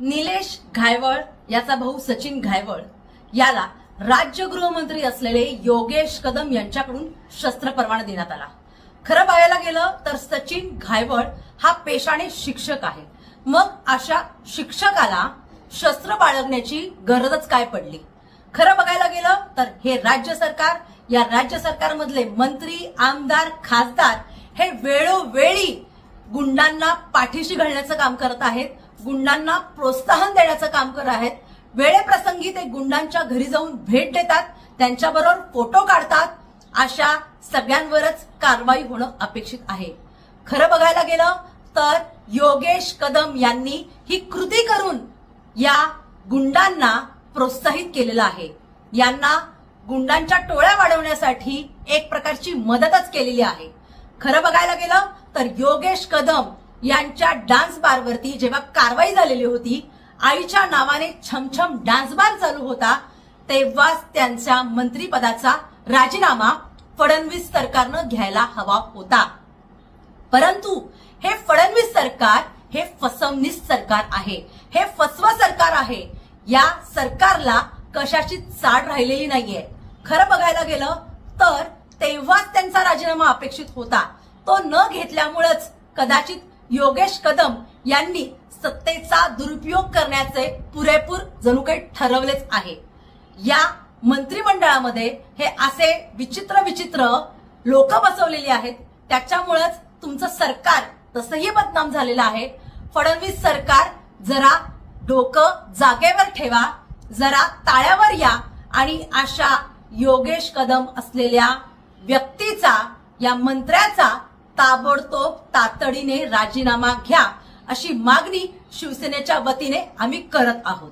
निलेश घायवळ याचा भाऊ सचिन घायवळ याला राज्य गृहमंत्री असलेले योगेश कदम यांच्याकडून शस्त्र परवाना देण्यात आला। खरं बघायला गेलं तर सचिन घायवळ हा पेशाने शिक्षक आहे। मग अशा शिक्षकाला शस्त्र बाळगण्याची गरजच काय पडली? खरं बघायला गेलं तर हे राज्य सरकार, या राज्य सरकारमधले मंत्री, आमदार, खासदार हे वेळोवेळी गुंडांना पाठीशी घालण्याचं काम करत आहेत, गुंडांना प्रोत्साहन देण्याचं काम करत आहेत। वेळेप्रसंगी ते गुंडांच्या घरी जाऊन भेट देतात, त्यांच्याबरोबर फोटो काढतात। अशा सगळ्यांवरच कारवाई होणं अपेक्षित आहे। खरं बघायला गेलं तर योगेश कदम यांनी ही कृती करून या गुंडांना प्रोत्साहित केलेलं आहे। यांना गुंडांच्या टोळ्या वाढवण्यासाठी एक प्रकारची मदतच केलेली आहे। खरं बघायला गेलं तर योगेश कदम यांच्या डान्स बारवरती जेव्हा कारवाई झालेली होती, आईच्या नावाने छमछम डान्स बार चालू होता, तेव्हाच त्यांच्या मंत्रीपदाचा राजीनामा फडणवीस सरकारनं घ्यायला हवा होता। परंतु हे फडणवीस सरकार हे फसवणीस सरकार आहे, हे फसवं सरकार आहे। या सरकारला कशाची चाड राहिलेली नाहीये। खरं बघायला गेलं तर तेव्हाच त्यांचा राजीनामा अपेक्षित होता, तो न घेतल्यामुळेच कदाचित योगेश कदम यांनी सत्तेचा दुरुपयोग करण्याचे पुरेपूर जणू काही ठरवलेच आहे। या मंत्रिमंडळामध्ये हे असे विचित्र विचित्र लोक बसवलेली आहेत, त्याच्यामुळेच तुमचं सरकार तसंही बदनाम झालेलं आहे। फडणवीस सरकार जरा डोकं जागेवर ठेवा, जरा ताळ्यावर या आणि अशा योगेश कदम असलेल्या व्यक्तीचा, या मंत्र्याचा ताबडतोब तातडीने राजीनामा घ्या, अशी मागणी शिवसेनेच्या वतीने आम्ही करत आहोत।